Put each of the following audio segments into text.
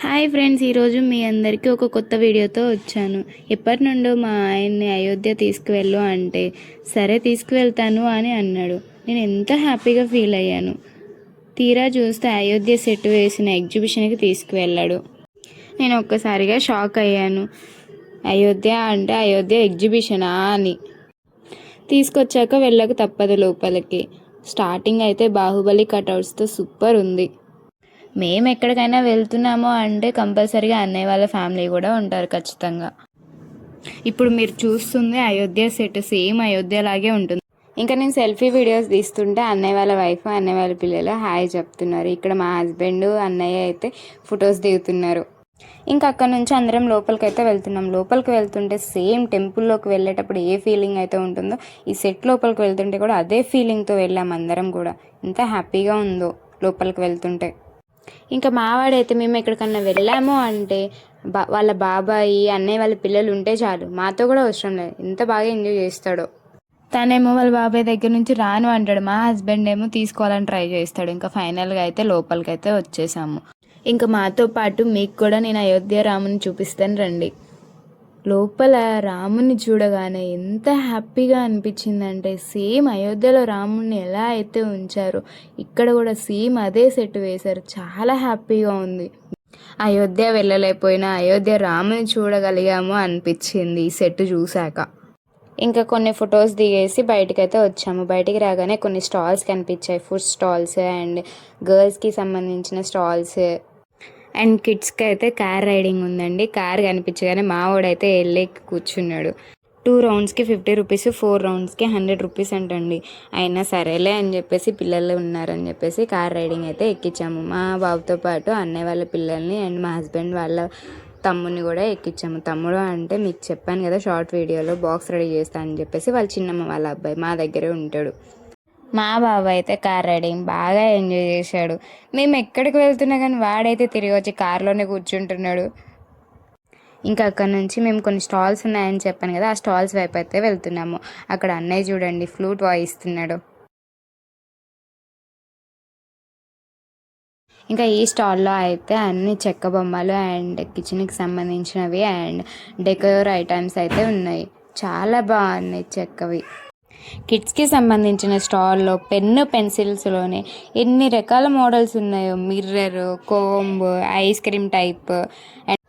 Hi friends, ఈరోజు మీ అందరికీ ఒక కొత్త వీడియోతో వచ్చాను. ఎప్పటి నుండో మా ఆయన్ని అయోధ్య తీసుకువెళ్ళు అంటే సరే తీసుకువెళ్తాను అని అన్నాడు. నేను ఎంత హ్యాపీగా ఫీల్ అయ్యాను. తీరా చూస్తే అయోధ్య సెట్ వేసిన ఎగ్జిబిషన్కి తీసుకువెళ్ళాడు. నేను ఒక్కసారిగా షాక్ అయ్యాను. అయోధ్య అంటే అయోధ్య ఎగ్జిబిషనా అని. తీసుకొచ్చాక వెళ్ళక తప్పదు లోపలికి. స్టార్టింగ్ అయితే బాహుబలి కటౌట్స్తో సూపర్ ఉంది. మేము ఎక్కడికైనా వెళ్తున్నాము అంటే కంపల్సరీగా అన్నయ్య వాళ్ళ ఫ్యామిలీ కూడా ఉంటారు ఖచ్చితంగా. ఇప్పుడు మీరు చూస్తుంది అయోధ్య సెట్, సేమ్ అయోధ్య లాగే ఉంటుంది. ఇంకా నేను సెల్ఫీ వీడియోస్ తీస్తుంటే అన్నయ్య వాళ్ళ వైఫ్, అన్నయ్య వాళ్ళ పిల్లలు హాయ్ చెప్తున్నారు. ఇక్కడ మా హస్బెండ్, అన్నయ్య అయితే ఫొటోస్ దిగుతున్నారు. ఇంకా అక్కడ నుంచి అందరం లోపలికి అయితే వెళ్తున్నాం. లోపలికి వెళ్తుంటే సేమ్ టెంపుల్లోకి వెళ్ళేటప్పుడు ఏ ఫీలింగ్ అయితే ఉంటుందో ఈ సెట్ లోపలికి వెళ్తుంటే కూడా అదే ఫీలింగ్తో వెళ్ళాం అందరం కూడా. ఎంత హ్యాపీగా ఉందో లోపలికి వెళ్తుంటే. ఇంకా మావాడైతే మేము ఎక్కడికన్నా వెళ్ళాము అంటే వాళ్ళ బాబాయి, అన్నయ్య వాళ్ళ పిల్లలు ఉంటే చాలు, మాతో కూడా అవసరం లేదు, ఎంత బాగా ఎంజాయ్ చేస్తాడో. తనేమో వాళ్ళ బాబాయ్ దగ్గర నుంచి రాను అంటాడు, మా హస్బెండ్ ఏమో తీసుకోవాలని ట్రై చేస్తాడు. ఇంకా ఫైనల్గా అయితే లోపలికి అయితే వచ్చేసాము. ఇంకా మాతో పాటు మీకు కూడా నేను అయోధ్య రాముని చూపిస్తాను రండి. లోపల రాముని చూడగానే ఎంత హ్యాపీగా అనిపించిందంటే, సేమ్ అయోధ్యలో రాముని ఎలా అయితే ఉంచారో ఇక్కడ కూడా సేమ్ అదే సెట్ వేశారు. చాలా హ్యాపీగా ఉంది. అయోధ్య వెళ్ళలేకపోయినా అయోధ్య రాముని చూడగలిగాము అనిపించింది ఈ సెట్ చూశాక. ఇంకా కొన్ని ఫొటోస్ దిగేసి బయటకైతే వచ్చాము. బయటికి రాగానే కొన్ని స్టాల్స్ కనిపించాయి, ఫుడ్ స్టాల్స్ అండ్ గర్ల్స్కి సంబంధించిన స్టాల్స్ అండ్ కిడ్స్కి అయితే కార్ రైడింగ్ ఉందండి. కార్ కనిపించగానే మావాడైతే వెళ్ళి కూర్చున్నాడు. 2 రౌండ్స్కి 50 రూపీస్, 4 రౌండ్స్కి 100 రూపీస్ అంటండి. అయినా సరేలే అని చెప్పేసి పిల్లలు ఉన్నారని చెప్పేసి కార్ రైడింగ్ అయితే ఎక్కించాము. మా బాబుతో పాటు అన్నయ్య వాళ్ళ పిల్లల్ని అండ్ మా హస్బెండ్ వాళ్ళ తమ్ముని కూడా ఎక్కించాము. తమ్ముడు అంటే మీకు చెప్పాను కదా షార్ట్ వీడియోలో, బాక్స్ రెడీ చేస్తాను అని చెప్పేసి వాళ్ళ చిన్నమ్మ వాళ్ళ అబ్బాయి మా దగ్గరే ఉంటాడు. మా బాబు అయితే కార్ రైడింగ్ బాగా ఎంజాయ్ చేశాడు. మేము ఎక్కడికి వెళ్తున్నా కానీ వాడైతే తిరిగి వచ్చి కార్లోనే కూర్చుంటున్నాడు. ఇంకా అక్కడ నుంచి మేము కొన్ని స్టాల్స్ ఉన్నాయని చెప్పాను కదా, ఆ స్టాల్స్ వైపు అయితే వెళ్తున్నాము. అక్కడ అన్నయ్య చూడండి ఫ్లూట్ వాయిస్తున్నాడు. ఇంకా ఈ స్టాల్లో అయితే అన్ని చెక్క బొమ్మలు అండ్ కిచెన్కి సంబంధించినవి అండ్ డెకోర్ ఐటమ్స్ అయితే ఉన్నాయి. చాలా బాగున్నాయి చెక్కవి. కిడ్స్కి సంబంధించిన స్టాల్లో పెన్ను, పెన్సిల్స్లోనే ఎన్ని రకాల మోడల్స్ ఉన్నాయో. Mirror, comb, ice cream type and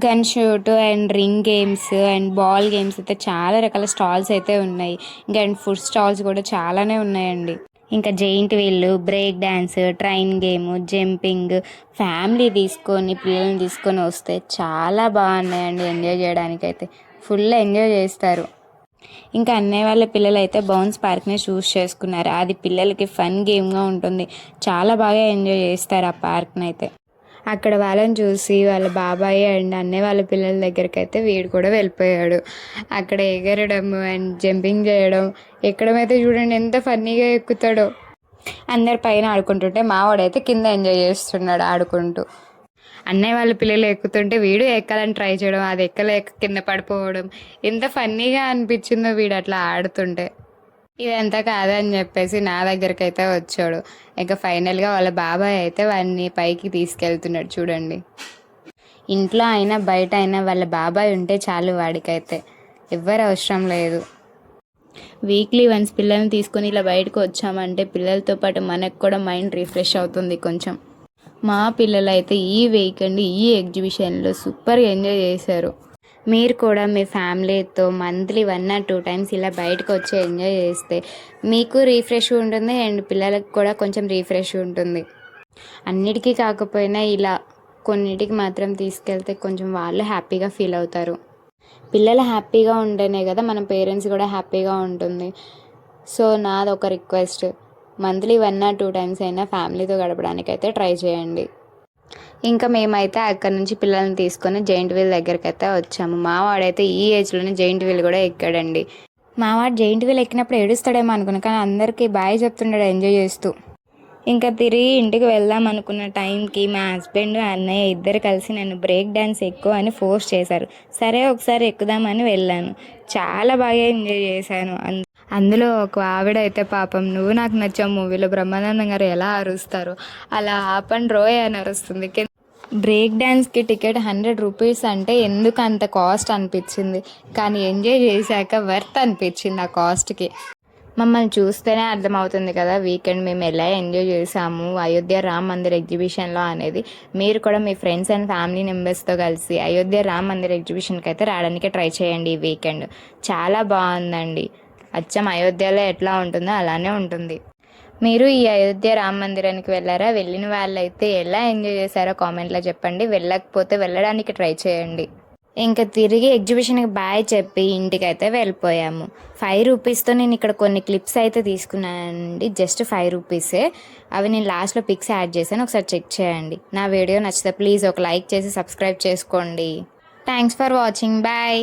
gun shoot and ring games and ball games అయితే చాలా రకాల స్టాల్స్ అయితే ఉన్నాయి. ఇంకా అండ్ ఫుడ్ స్టాల్స్ కూడా చాలానే ఉన్నాయండి. ఇంకా giant wheel, break dance, train game, jumping, family తీసుకొని పిల్లల్ని తీసుకొని వస్తే చాలా బాగున్నాయండి. ఎంజాయ్ చేయడానికి అయితే ఫుల్ ఎంజాయ్ చేస్తారు. ఇంకా అన్నయ్య వాళ్ళ పిల్లలు అయితే బౌన్స్ పార్క్ని చూస్ చేసుకున్నారు. అది పిల్లలకి ఫన్ గేమ్గా ఉంటుంది. చాలా బాగా ఎంజాయ్ చేస్తారు ఆ పార్క్ని అయితే. అక్కడ వాళ్ళని చూసి వాళ్ళ బాబాయ్ అండ్ అన్నయ్య వాళ్ళ పిల్లల దగ్గరికి అయితే వీడు కూడా వెళ్ళిపోయాడు. అక్కడ ఎగరడం అండ్ జంపింగ్ చేయడం, ఎక్కడం అయితే చూడండి ఎంత ఫన్నీగా ఎక్కుతాడో. అందరి పైన ఆడుకుంటుంటే మావాడైతే కింద ఎంజాయ్ చేస్తున్నాడు ఆడుకుంటూ. అన్నయ్య వాళ్ళ పిల్లలు ఎక్కుతుంటే వీడు ఎక్కాలని ట్రై చేయడం, అది ఎక్కలేక కింద పడిపోవడం, ఎంత ఫన్నీగా అనిపించిందో వీడు అట్లా ఆడుతుంటే. ఇదంతా కాదని చెప్పేసి నా దగ్గరికి అయితే వచ్చాడు. ఇంకా ఫైనల్గా వాళ్ళ బాబాయ్ అయితే వాడిని పైకి తీసుకెళ్తున్నాడు చూడండి. ఇంట్లో అయినా బయట అయినా వాళ్ళ బాబాయ్ ఉంటే చాలు వాడికైతే, ఎవ్వరు అవసరం లేదు. వీక్లీ వన్స్ పిల్లల్ని తీసుకొని ఇలా బయటకు వచ్చామంటే పిల్లలతో పాటు మనకు కూడా మైండ్ రిఫ్రెష్ అవుతుంది కొంచెం. మా పిల్లలు అయితే ఈ వీకెండ్ ఈ ఎగ్జిబిషన్లో సూపర్ ఎంజాయ్ చేశారు. మీరు కూడా మీ ఫ్యామిలీతో మంత్లీ 1 or 2 టైమ్స్ ఇలా బయటకు వచ్చి ఎంజాయ్ చేస్తే మీకు రీఫ్రెష్ ఉంటుంది అండ్ పిల్లలకు కూడా కొంచెం రీఫ్రెష్ ఉంటుంది. అన్నిటికీ కాకపోయినా ఇలా కొన్నిటికి మాత్రం తీసుకెళ్తే కొంచెం వాళ్ళు హ్యాపీగా ఫీల్ అవుతారు. పిల్లలు హ్యాపీగా ఉంటేనే కదా మన పేరెంట్స్ కూడా హ్యాపీగా ఉంటుంది. సో నాది ఒక రిక్వెస్ట్, మంత్లీ 1 or 2 టైమ్స్ అయినా ఫ్యామిలీతో గడపడానికి అయితే ట్రై చేయండి. ఇంకా మేమైతే అక్కడ నుంచి పిల్లల్ని తీసుకొని జెయింట్ వీల్ దగ్గరికి అయితే వచ్చాము. మావాడైతే ఈ ఏజ్లోనే జెయింట్ వీల్ కూడా ఎక్కాడండి. మావాడు జెయింట్ వీల్ ఎక్కినప్పుడు ఏడుస్తాడేమో అనుకున్నాను, కానీ అందరికీ బాయ్ చెప్తున్నాడు ఎంజాయ్ చేస్తూ. ఇంకా తిరిగి ఇంటికి వెళ్దాం అనుకున్న టైంకి మా హస్బెండ్, అన్నయ్య ఇద్దరు కలిసి నన్ను బ్రేక్ డ్యాన్స్ ఎక్కువ అని ఫోర్స్ చేశారు. సరే ఒకసారి ఎక్కుదామని వెళ్ళాను. చాలా బాగా ఎంజాయ్ చేశాను. అందులో ఒక ఆవిడ అయితే పాపం నువ్వు నాకు నచ్చావు మూవీలో బ్రహ్మానందం గారు ఎలా అరుస్తారు అలా ఆపండి రోయ్ అని అరుస్తుంది. బ్రేక్ డ్యాన్స్కి టికెట్ 100 రూపీస్ అంటే ఎందుకు అంత కాస్ట్ అనిపించింది, కానీ ఎంజాయ్ చేశాక వర్త్ అనిపించింది ఆ కాస్ట్కి. మమ్మల్ని చూస్తేనే అర్థమవుతుంది కదా వీకెండ్ మేము ఎలా ఎంజాయ్ చేసాము అయోధ్య రామ్ మందిర్ ఎగ్జిబిషన్లో అనేది. మీరు కూడా మీ ఫ్రెండ్స్ అండ్ ఫ్యామిలీ మెంబర్స్తో కలిసి అయోధ్య రామ్ మందిర్ ఎగ్జిబిషన్కి అయితే రావడానికి ట్రై చేయండి ఈ వీకెండ్. చాలా బాగుందండి, అచ్చం అయోధ్యలో ఎట్లా ఉంటుందో అలానే ఉంటుంది. మీరు ఈ అయోధ్య రామ మందిరానికి వెళ్ళారా? వెళ్ళిన వాళ్ళైతే ఎలా ఎంజాయ్ చేశారో కామెంట్లో చెప్పండి. వెళ్ళకపోతే వెళ్ళడానికి ట్రై చేయండి. ఇంకా తిరిగి ఎగ్జిబిషన్కి బాయ్ చెప్పి ఇంటికైతే వెళ్ళిపోయాము. 5 రూపీస్తో నేను ఇక్కడ కొన్ని క్లిప్స్ అయితే తీసుకున్నానండి, జస్ట్ 5 రూపీసే. అవి నేను లాస్ట్లో పిక్స్ యాడ్ చేశాను, ఒకసారి చెక్ చేయండి. నా వీడియో నచ్చితే ప్లీజ్ ఒక లైక్ చేసి సబ్స్క్రైబ్ చేసుకోండి. Thanks for watching, bye.